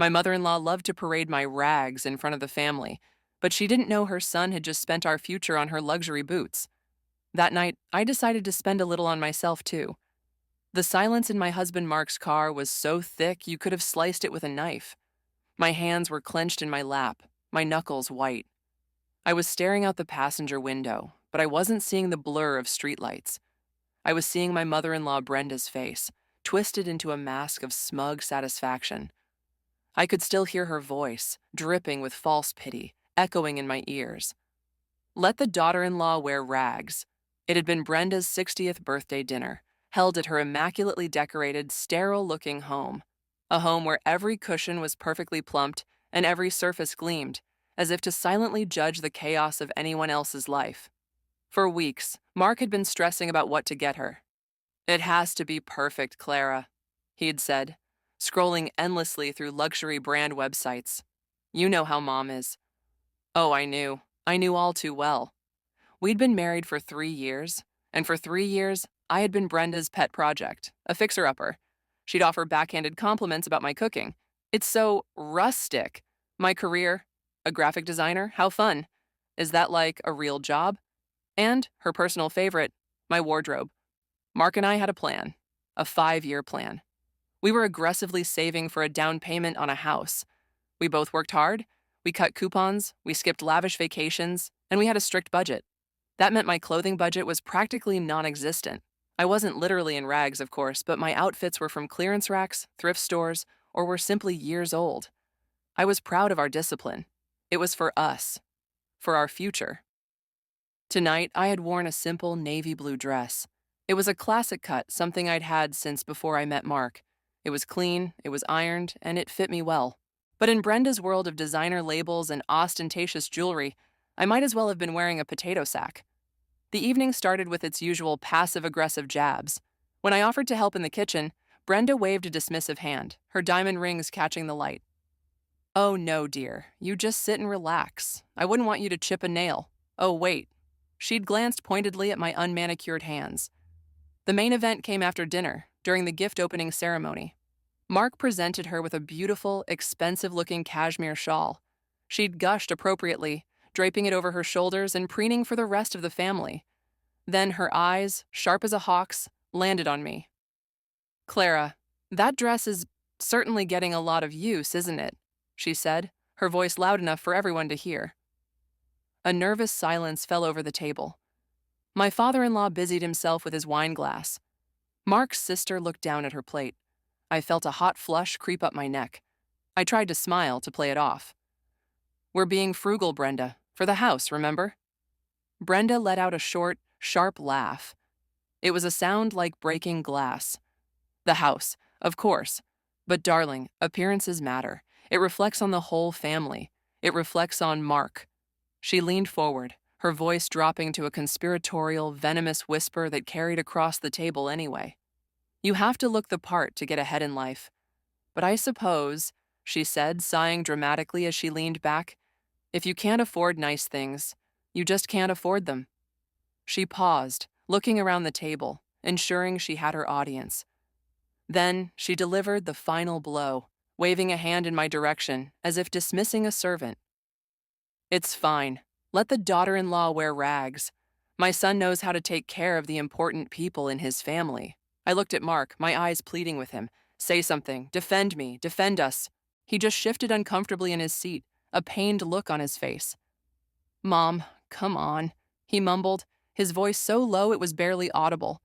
My mother-in-law loved to parade my rags in front of the family, but she didn't know her son had just spent our future on her luxury boots. That night, I decided to spend a little on myself, too. The silence in my husband Mark's car was so thick you could have sliced it with a knife. My hands were clenched in my lap, my knuckles white. I was staring out the passenger window, but I wasn't seeing the blur of streetlights. I was seeing my mother-in-law Brenda's face, twisted into a mask of smug satisfaction. I could still hear her voice, dripping with false pity, echoing in my ears. Let the daughter-in-law wear rags. It had been Brenda's 60th birthday dinner, held at her immaculately decorated, sterile-looking home. A home where every cushion was perfectly plumped and every surface gleamed, as if to silently judge the chaos of anyone else's life. For weeks, Mark had been stressing about what to get her. "It has to be perfect, Clara," he had said, scrolling endlessly through luxury brand websites. "You know how Mom is." Oh, I knew. I knew all too well. We'd been married for 3 years, and for 3 years, I had been Brenda's pet project, a fixer-upper. She'd offer backhanded compliments about my cooking. "It's so rustic." My career, a graphic designer, how fun. Is that like a real job? And her personal favorite, my wardrobe. Mark and I had a plan, a 5-year plan. We were aggressively saving for a down payment on a house. We both worked hard, we cut coupons, we skipped lavish vacations, and we had a strict budget. That meant my clothing budget was practically non-existent. I wasn't literally in rags, of course, but my outfits were from clearance racks, thrift stores, or were simply years old. I was proud of our discipline. It was for us, for our future. Tonight, I had worn a simple navy blue dress. It was a classic cut, something I'd had since before I met Mark. It was clean, it was ironed, and it fit me well. But in Brenda's world of designer labels and ostentatious jewelry, I might as well have been wearing a potato sack. The evening started with its usual passive-aggressive jabs. When I offered to help in the kitchen, Brenda waved a dismissive hand, her diamond rings catching the light. "Oh no, dear, you just sit and relax. I wouldn't want you to chip a nail. Oh, wait." She'd glanced pointedly at my unmanicured hands. The main event came after dinner, during the gift-opening ceremony. Mark presented her with a beautiful, expensive-looking cashmere shawl. She'd gushed appropriately, draping it over her shoulders and preening for the rest of the family. Then her eyes, sharp as a hawk's, landed on me. "Clara, that dress is certainly getting a lot of use, isn't it?" she said, her voice loud enough for everyone to hear. A nervous silence fell over the table. My father-in-law busied himself with his wine glass. Mark's sister looked down at her plate. I felt a hot flush creep up my neck. I tried to smile to play it off. "We're being frugal, Brenda. For the house, remember?" Brenda let out a short, sharp laugh. It was a sound like breaking glass. "The house, of course. But darling, appearances matter. It reflects on the whole family. It reflects on Mark." She leaned forward, her voice dropping to a conspiratorial, venomous whisper that carried across the table anyway. "You have to look the part to get ahead in life. But I suppose," she said, sighing dramatically as she leaned back, "if you can't afford nice things, you just can't afford them." She paused, looking around the table, ensuring she had her audience. Then she delivered the final blow, waving a hand in my direction as if dismissing a servant. "It's fine. Let the daughter-in-law wear rags. My son knows how to take care of the important people in his family." I looked at Mark, my eyes pleading with him. "Say something. Defend me. Defend us." He just shifted uncomfortably in his seat, a pained look on his face. "Mom, come on," he mumbled, his voice so low it was barely audible.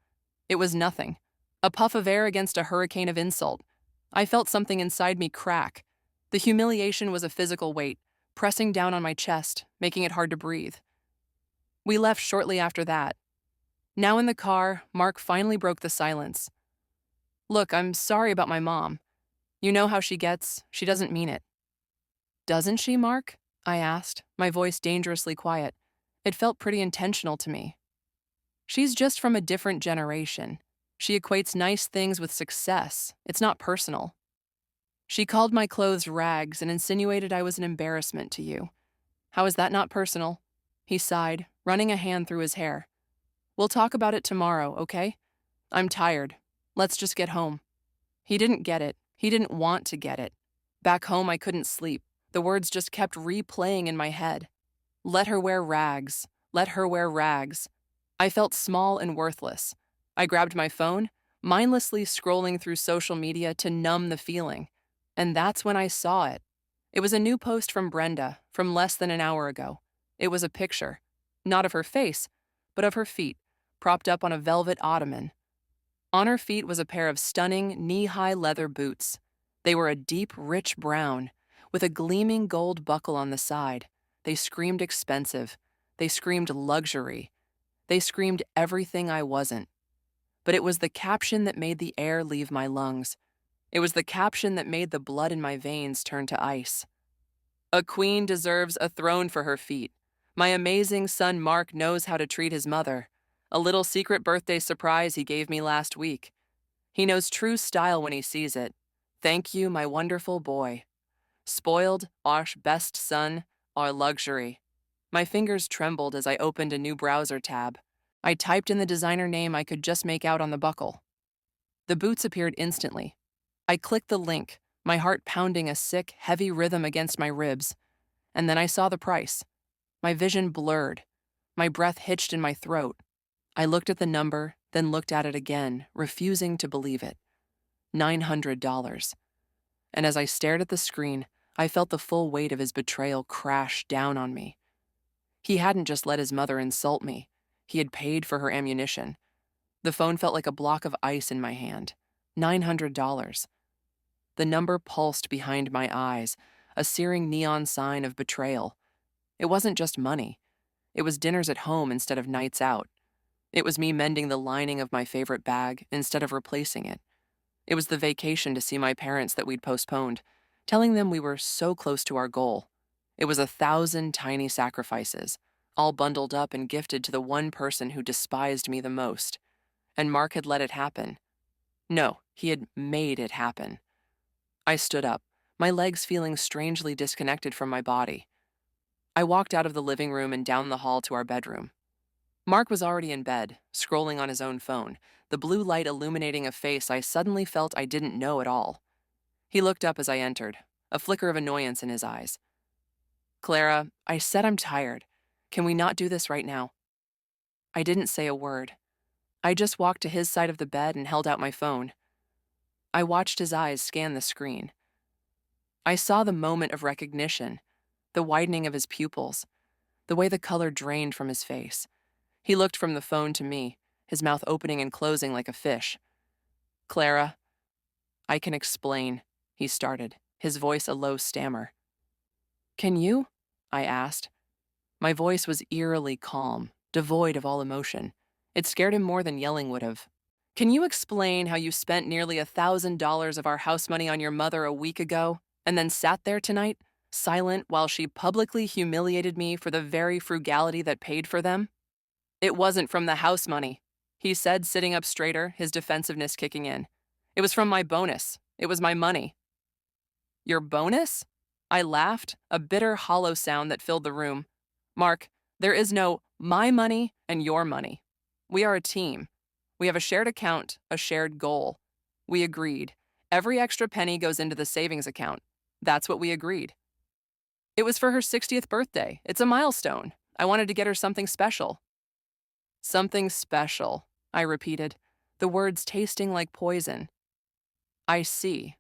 It was nothing. A puff of air against a hurricane of insult. I felt something inside me crack. The humiliation was a physical weight, pressing down on my chest, making it hard to breathe. We left shortly after that. Now in the car, Mark finally broke the silence. "Look, I'm sorry about my mom. You know how she gets. She doesn't mean it." "Doesn't she, Mark?" I asked, my voice dangerously quiet. It felt pretty intentional to me. "She's just from a different generation. She equates nice things with success. It's not personal. She called my clothes rags and insinuated I was an embarrassment to you. How is that not personal?" He sighed, running a hand through his hair. "We'll talk about it tomorrow, okay? I'm tired. Let's just get home." He didn't get it. He didn't want to get it. Back home, I couldn't sleep. The words just kept replaying in my head. Let her wear rags. Let her wear rags. I felt small and worthless. I grabbed my phone, mindlessly scrolling through social media to numb the feeling. And that's when I saw it. It was a new post from Brenda from less than an hour ago. It was a picture, not of her face, but of her feet, propped up on a velvet ottoman. On her feet was a pair of stunning, knee-high leather boots. They were a deep, rich brown, with a gleaming gold buckle on the side. They screamed expensive. They screamed luxury. They screamed everything I wasn't. But it was the caption that made the air leave my lungs. It was the caption that made the blood in my veins turn to ice. A queen deserves a throne for her feet. My amazing son Mark knows how to treat his mother. A little secret birthday surprise he gave me last week. He knows true style when he sees it. Thank you, my wonderful boy. Spoiled, our best son, our luxury. My fingers trembled as I opened a new browser tab. I typed in the designer name I could just make out on the buckle. The boots appeared instantly. I clicked the link, my heart pounding a sick, heavy rhythm against my ribs. And then I saw the price. My vision blurred. My breath hitched in my throat. I looked at the number, then looked at it again, refusing to believe it. $900. And as I stared at the screen, I felt the full weight of his betrayal crash down on me. He hadn't just let his mother insult me. He had paid for her ammunition. The phone felt like a block of ice in my hand. $900. The number pulsed behind my eyes, a searing neon sign of betrayal. It wasn't just money. It was dinners at home instead of nights out. It was me mending the lining of my favorite bag instead of replacing it. It was the vacation to see my parents that we'd postponed, telling them we were so close to our goal. It was 1,000 tiny sacrifices, all bundled up and gifted to the one person who despised me the most. And Mark had let it happen. No, he had made it happen. I stood up, my legs feeling strangely disconnected from my body. I walked out of the living room and down the hall to our bedroom. Mark was already in bed, scrolling on his own phone, the blue light illuminating a face I suddenly felt I didn't know at all. He looked up as I entered, a flicker of annoyance in his eyes. Clara, I said I'm tired. Can we not do this right now? I didn't say a word. I just walked to his side of the bed and held out my phone. I watched his eyes scan the screen. I saw the moment of recognition, the widening of his pupils, the way the color drained from his face. He looked from the phone to me, his mouth opening and closing like a fish. Clara, I can explain, he started, his voice a low stammer. Can you? I asked. My voice was eerily calm, devoid of all emotion. It scared him more than yelling would have. Can you explain how you spent nearly $1,000 of our house money on your mother a week ago, and then sat there tonight, silent while she publicly humiliated me for the very frugality that paid for them? It wasn't from the house money, he said, sitting up straighter, his defensiveness kicking in. It was from my bonus. It was my money. Your bonus? I laughed, a bitter, hollow sound that filled the room. Mark, there is no my money and your money. We are a team. We have a shared account, a shared goal. We agreed. Every extra penny goes into the savings account. That's what we agreed. It was for her 60th birthday. It's a milestone. I wanted to get her something special. Something special, I repeated, the words tasting like poison. I see.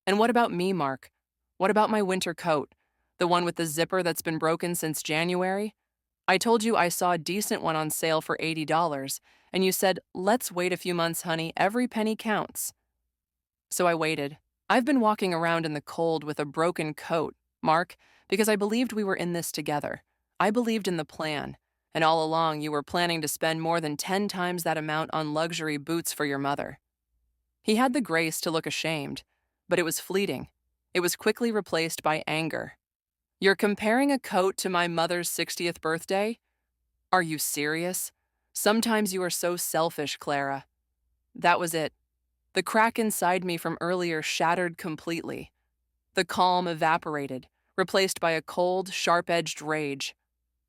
And what about me, Mark? What about my winter coat? The one with the zipper that's been broken since January? I told you I saw a decent one on sale for $80, and you said, let's wait a few months, honey, every penny counts. So I waited. I've been walking around in the cold with a broken coat, Mark, because I believed we were in this together. I believed in the plan, and all along you were planning to spend more than 10 times that amount on luxury boots for your mother. He had the grace to look ashamed, but it was fleeting. It was quickly replaced by anger. You're comparing a coat to my mother's 60th birthday? Are you serious? Sometimes you are so selfish, Clara. That was it. The crack inside me from earlier shattered completely. The calm evaporated, replaced by a cold, sharp-edged rage.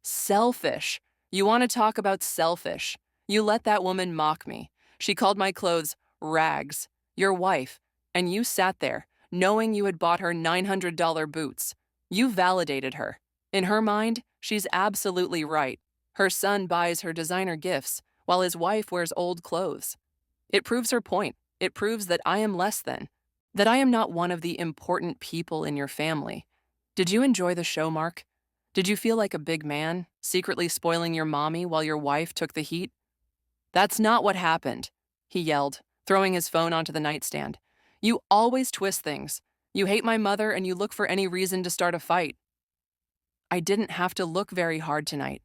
Selfish. You want to talk about selfish. You let that woman mock me. She called my clothes rags, your wife, and you sat there, knowing you had bought her $900 boots. You validated her. In her mind, she's absolutely right. Her son buys her designer gifts, while his wife wears old clothes. It proves her point. It proves that I am less than, that I am not one of the important people in your family. Did you enjoy the show, Mark? Did you feel like a big man, secretly spoiling your mommy while your wife took the heat? That's not what happened, he yelled, throwing his phone onto the nightstand. You always twist things. You hate my mother and you look for any reason to start a fight. I didn't have to look very hard tonight,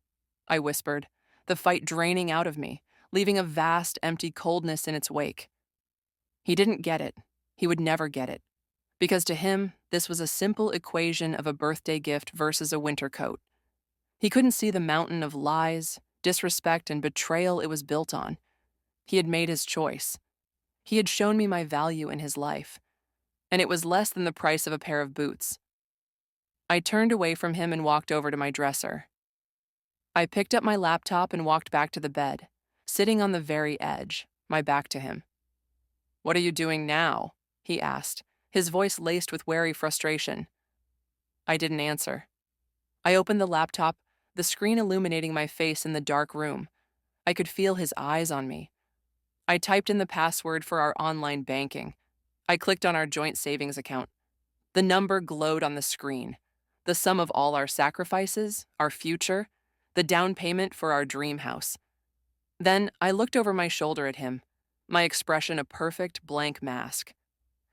I whispered, the fight draining out of me, leaving a vast, empty coldness in its wake. He didn't get it. He would never get it. Because to him, this was a simple equation of a birthday gift versus a winter coat. He couldn't see the mountain of lies, disrespect, and betrayal it was built on. He had made his choice. He had shown me my value in his life, and it was less than the price of a pair of boots. I turned away from him and walked over to my dresser. I picked up my laptop and walked back to the bed, sitting on the very edge, my back to him. "What are you doing now?" he asked, his voice laced with wary frustration. I didn't answer. I opened the laptop, the screen illuminating my face in the dark room. I could feel his eyes on me. I typed in the password for our online banking. I clicked on our joint savings account. The number glowed on the screen. The sum of all our sacrifices, our future, the down payment for our dream house. Then I looked over my shoulder at him, my expression a perfect blank mask.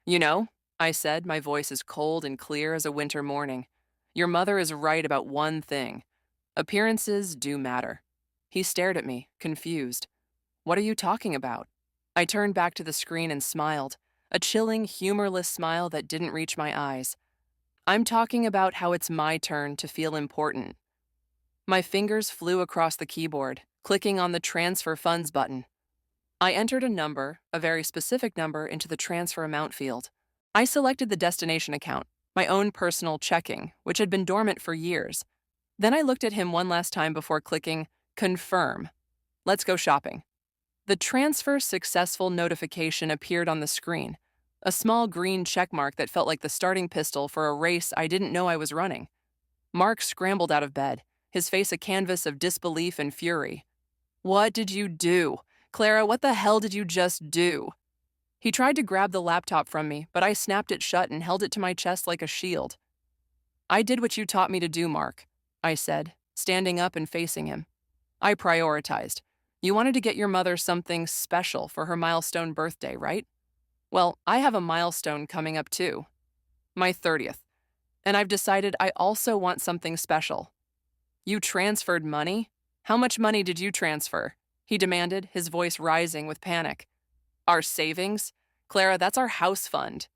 "You know," I said, my voice as cold and clear as a winter morning, "your mother is right about one thing. Appearances do matter." He stared at me, confused. "What are you talking about?" I turned back to the screen and smiled, a chilling, humorless smile that didn't reach my eyes. "I'm talking about how it's my turn to feel important." My fingers flew across the keyboard, clicking on the transfer funds button. I entered a number, a very specific number, into the transfer amount field. I selected the destination account, my own personal checking, which had been dormant for years. Then I looked at him one last time before clicking confirm. Let's go shopping. The transfer successful notification appeared on the screen, a small green checkmark that felt like the starting pistol for a race I didn't know I was running. Mark scrambled out of bed, his face a canvas of disbelief and fury. "What did you do? Clara, what the hell did you just do?" He tried to grab the laptop from me, but I snapped it shut and held it to my chest like a shield. "I did what you taught me to do, Mark," I said, standing up and facing him. "I prioritized. You wanted to get your mother something special for her milestone birthday, right? Well, I have a milestone coming up too. My 30th. And I've decided I also want something special." "You transferred money? How much money did you transfer?" he demanded, his voice rising with panic. "Our savings? Clara, that's our house fund."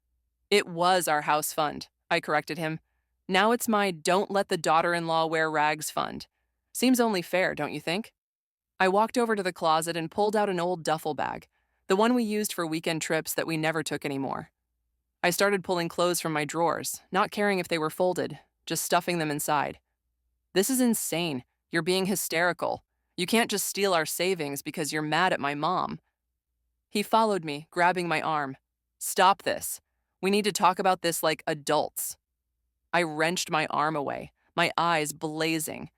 "It was our house fund," I corrected him. "Now it's my don't let the daughter-in-law wear rags fund. Seems only fair, don't you think?" I walked over to the closet and pulled out an old duffel bag, the one we used for weekend trips that we never took anymore. I started pulling clothes from my drawers, not caring if they were folded, just stuffing them inside. "This is insane. You're being hysterical. You can't just steal our savings because you're mad at my mom." He followed me, grabbing my arm. "Stop this. We need to talk about this like adults." I wrenched my arm away, my eyes blazing.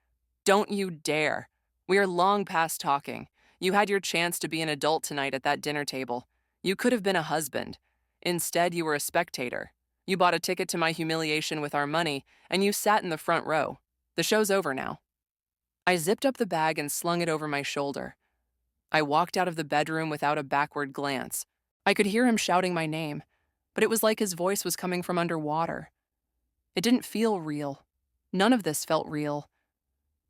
"Don't you dare. We are long past talking. You had your chance to be an adult tonight at that dinner table. You could have been a husband. Instead, you were a spectator. You bought a ticket to my humiliation with our money, and you sat in the front row. The show's over now." I zipped up the bag and slung it over my shoulder. I walked out of the bedroom without a backward glance. I could hear him shouting my name, but it was like his voice was coming from underwater. It didn't feel real. None of this felt real.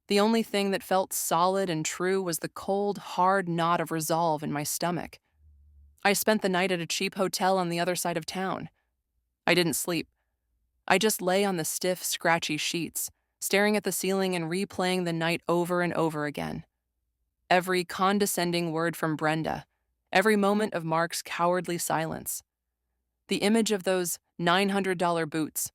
The only thing that felt solid and true was the cold, hard knot of resolve in my stomach. I spent the night at a cheap hotel on the other side of town. I didn't sleep. I just lay on the stiff, scratchy sheets, staring at the ceiling and replaying the night over and over again. Every condescending word from Brenda, every moment of Mark's cowardly silence. The image of those $900 boots.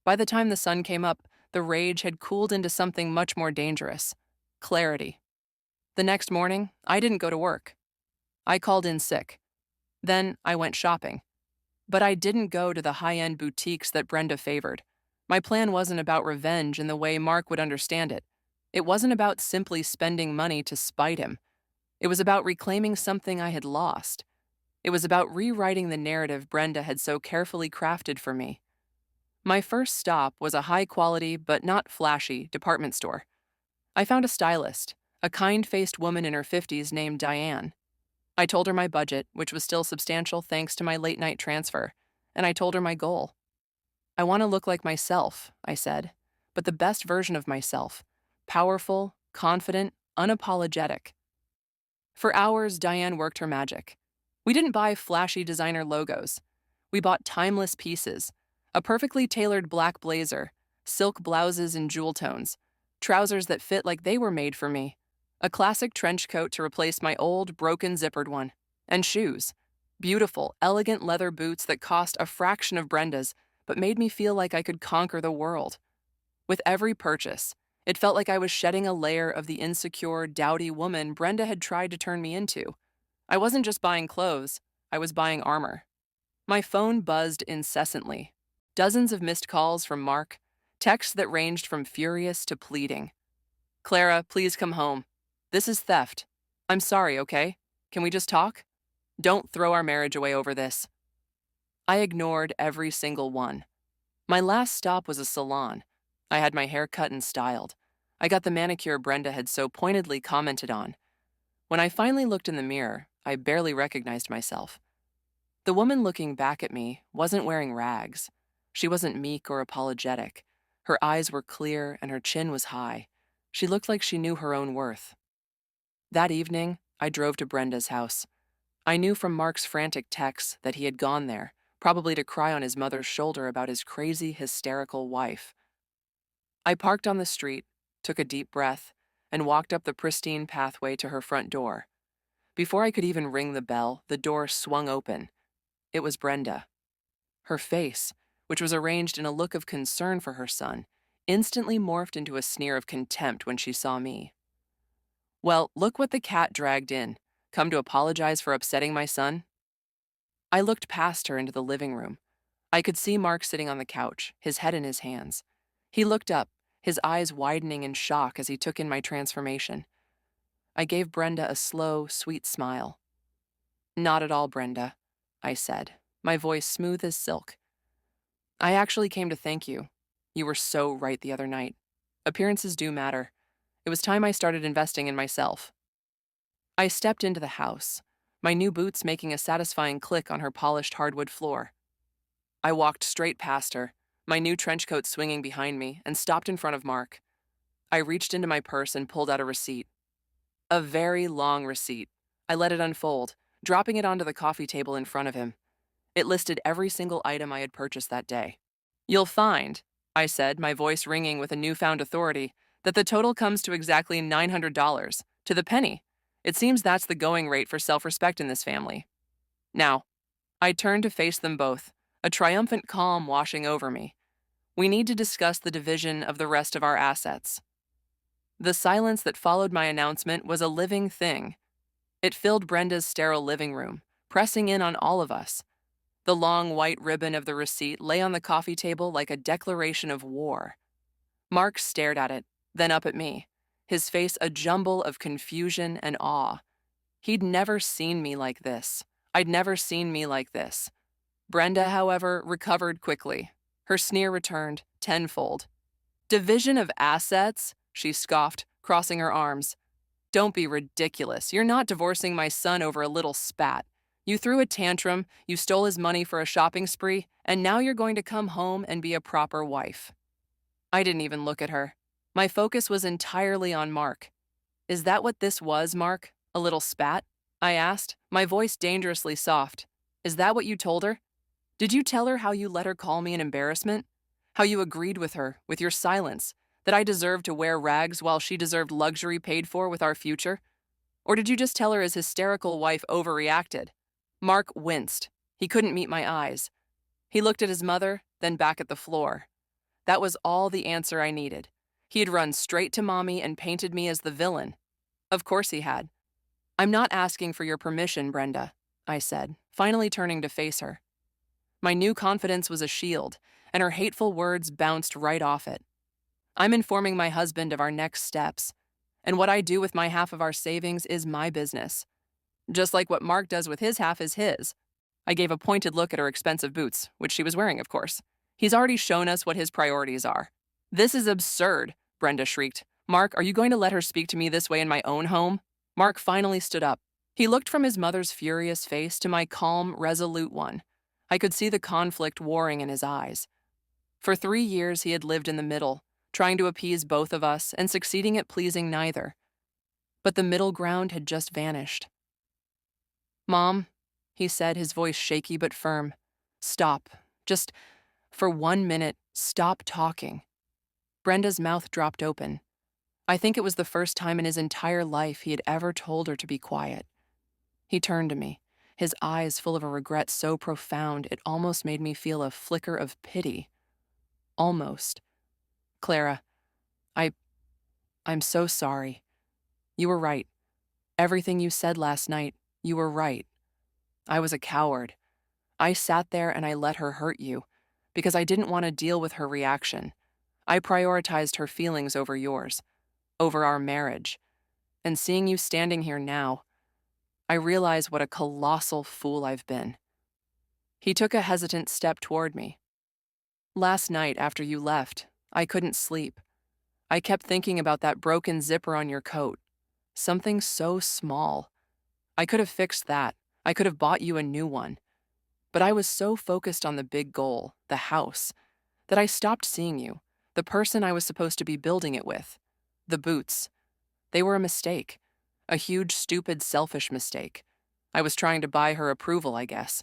By the time the sun came up, the rage had cooled into something much more dangerous: clarity. The next morning, I didn't go to work. I called in sick. Then I went shopping. But I didn't go to the high-end boutiques that Brenda favored. My plan wasn't about revenge in the way Mark would understand it. It wasn't about simply spending money to spite him. It was about reclaiming something I had lost. It was about rewriting the narrative Brenda had so carefully crafted for me. My first stop was a high-quality but not flashy department store. I found a stylist, a kind-faced woman in her 50s named Diane. I told her my budget, which was still substantial thanks to my late-night transfer, and I told her my goal. I want to look like myself, I said, but the best version of myself, powerful, confident, unapologetic. For hours, Diane worked her magic. We didn't buy flashy designer logos. We bought timeless pieces, a perfectly tailored black blazer, silk blouses in jewel tones, trousers that fit like they were made for me, a classic trench coat to replace my old, broken zippered one, and shoes. Beautiful, elegant leather boots that cost a fraction of Brenda's, but made me feel like I could conquer the world. With every purchase, it felt like I was shedding a layer of the insecure, dowdy woman Brenda had tried to turn me into. I wasn't just buying clothes, I was buying armor. My phone buzzed incessantly. Dozens of missed calls from Mark, texts that ranged from furious to pleading. Clara, please come home. This is theft. I'm sorry, okay? Can we just talk? Don't throw our marriage away over this. I ignored every single one. My last stop was a salon. I had my hair cut and styled. I got the manicure Brenda had so pointedly commented on. When I finally looked in the mirror, I barely recognized myself. The woman looking back at me wasn't wearing rags. She wasn't meek or apologetic. Her eyes were clear and her chin was high. She looked like she knew her own worth. That evening, I drove to Brenda's house. I knew from Mark's frantic texts that he had gone there, probably to cry on his mother's shoulder about his crazy, hysterical wife. I parked on the street, took a deep breath, and walked up the pristine pathway to her front door. Before I could even ring the bell, the door swung open. It was Brenda. Her face, which was arranged in a look of concern for her son, instantly morphed into a sneer of contempt when she saw me. Well, look what the cat dragged in. Come to apologize for upsetting my son? I looked past her into the living room. I could see Mark sitting on the couch, his head in his hands. He looked up, his eyes widening in shock as he took in my transformation. I gave Brenda a slow, sweet smile. Not at all, Brenda, I said, my voice smooth as silk. I actually came to thank you. You were so right the other night. Appearances do matter. It was time I started investing in myself. I stepped into the house, my new boots making a satisfying click on her polished hardwood floor. I walked straight past her, my new trench coat swinging behind me, and stopped in front of Mark. I reached into my purse and pulled out a receipt. A very long receipt. I let it unfold, dropping it onto the coffee table in front of him. It listed every single item I had purchased that day. You'll find, I said, my voice ringing with a newfound authority, that the total comes to exactly $900, to the penny. It seems that's the going rate for self-respect in this family. Now, I turned to face them both, a triumphant calm washing over me. We need to discuss the division of the rest of our assets. The silence that followed my announcement was a living thing. It filled Brenda's sterile living room, pressing in on all of us. The long white ribbon of the receipt lay on the coffee table like a declaration of war. Mark stared at it, then up at me, his face a jumble of confusion and awe. He'd never seen me like this. I'd never seen me like this. Brenda, however, recovered quickly. Her sneer returned, tenfold. Division of assets? She scoffed, crossing her arms. Don't be ridiculous. You're not divorcing my son over a little spat. You threw a tantrum, you stole his money for a shopping spree, and now you're going to come home and be a proper wife. I didn't even look at her. My focus was entirely on Mark. Is that what this was, Mark? A little spat? I asked, my voice dangerously soft. Is that what you told her? Did you tell her how you let her call me an embarrassment? How you agreed with her, with your silence, that I deserved to wear rags while she deserved luxury paid for with our future? Or did you just tell her his hysterical wife overreacted? Mark winced. He couldn't meet my eyes. He looked at his mother, then back at the floor. That was all the answer I needed. He had run straight to Mommy and painted me as the villain. Of course he had. I'm not asking for your permission, Brenda, I said, finally turning to face her. My new confidence was a shield, and her hateful words bounced right off it. I'm informing my husband of our next steps, and what I do with my half of our savings is my business. Just like what Mark does with his half is his. I gave a pointed look at her expensive boots, which she was wearing, of course. He's already shown us what his priorities are. This is absurd, Brenda shrieked. Mark, are you going to let her speak to me this way in my own home? Mark finally stood up. He looked from his mother's furious face to my calm, resolute one. I could see the conflict warring in his eyes. For 3 years, he had lived in the middle, trying to appease both of us and succeeding at pleasing neither. But the middle ground had just vanished. Mom, he said, his voice shaky but firm. Stop. Just, for 1 minute, stop talking. Brenda's mouth dropped open. I think it was the first time in his entire life he had ever told her to be quiet. He turned to me, his eyes full of a regret so profound it almost made me feel a flicker of pity. Almost. Clara, I'm so sorry. You were right. Everything you said last night, you were right. I was a coward. I sat there and I let her hurt you, because I didn't want to deal with her reaction. I prioritized her feelings over yours, over our marriage. And seeing you standing here now, I realize what a colossal fool I've been. He took a hesitant step toward me. Last night, after you left, I couldn't sleep. I kept thinking about that broken zipper on your coat. Something so small. I could have fixed that. I could have bought you a new one. But I was so focused on the big goal, the house, that I stopped seeing you, the person I was supposed to be building it with. The boots. They were a mistake. A huge, stupid, selfish mistake. I was trying to buy her approval, I guess.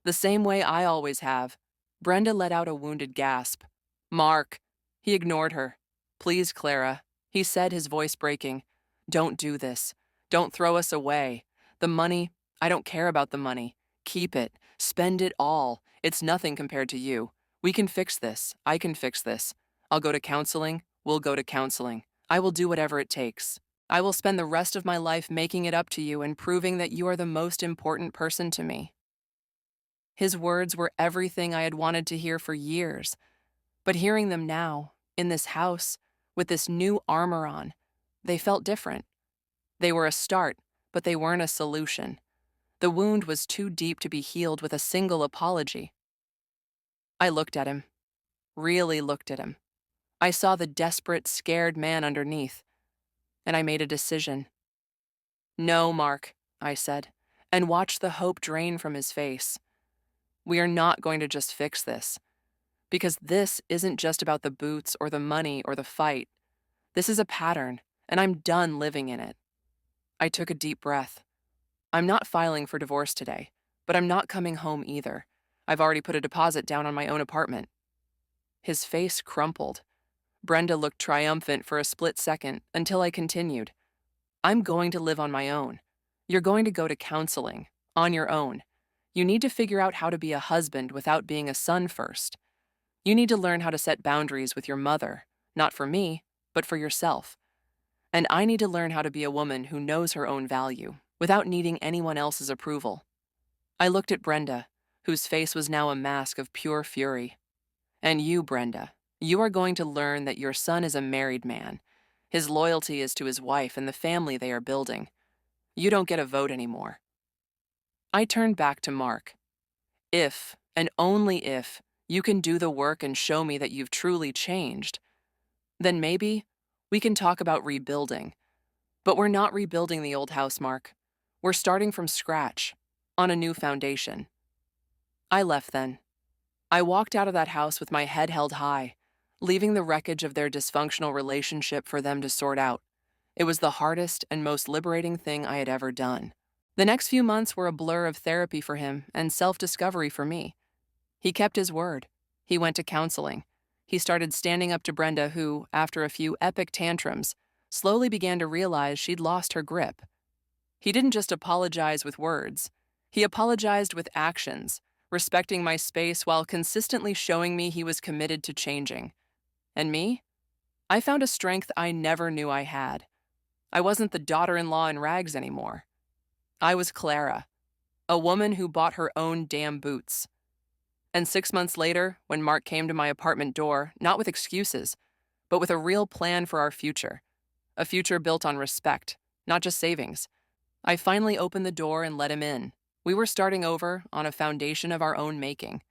The same way I always have. Brenda let out a wounded gasp. Mark. He ignored her. Please, Clara, he said, his voice breaking. Don't do this. Don't throw us away. The money, I don't care about the money. Keep it. Spend it all. It's nothing compared to you. We can fix this. I can fix this. I'll go to counseling. We'll go to counseling. I will do whatever it takes. I will spend the rest of my life making it up to you and proving that you are the most important person to me. His words were everything I had wanted to hear for years, but hearing them now, in this house, with this new armor on, they felt different. They were a start, but they weren't a solution. The wound was too deep to be healed with a single apology. I looked at him, really looked at him. I saw the desperate, scared man underneath, and I made a decision. No, Mark, I said, and watched the hope drain from his face. We are not going to just fix this, because this isn't just about the boots or the money or the fight. This is a pattern, and I'm done living in it. I took a deep breath. I'm not filing for divorce today, but I'm not coming home either. I've already put a deposit down on my own apartment. His face crumpled. Brenda looked triumphant for a split second until I continued. I'm going to live on my own. You're going to go to counseling, on your own. You need to figure out how to be a husband without being a son first. You need to learn how to set boundaries with your mother, not for me, but for yourself. And I need to learn how to be a woman who knows her own value, without needing anyone else's approval. I looked at Brenda, whose face was now a mask of pure fury. And you, Brenda, you are going to learn that your son is a married man. His loyalty is to his wife and the family they are building. You don't get a vote anymore. I turned back to Mark. If, and only if, you can do the work and show me that you've truly changed, then maybe we can talk about rebuilding. But we're not rebuilding the old house, Mark. We're starting from scratch, on a new foundation. I left then. I walked out of that house with my head held high, leaving the wreckage of their dysfunctional relationship for them to sort out. It was the hardest and most liberating thing I had ever done. The next few months were a blur of therapy for him and self-discovery for me. He kept his word. He went to counseling. He started standing up to Brenda, who, after a few epic tantrums, slowly began to realize she'd lost her grip. He didn't just apologize with words. He apologized with actions, respecting my space while consistently showing me he was committed to changing. And me? I found a strength I never knew I had. I wasn't the daughter-in-law in rags anymore. I was Clara, a woman who bought her own damn boots. And 6 months later, when Mark came to my apartment door, not with excuses, but with a real plan for our future, a future built on respect, not just savings, I finally opened the door and let him in. We were starting over on a foundation of our own making.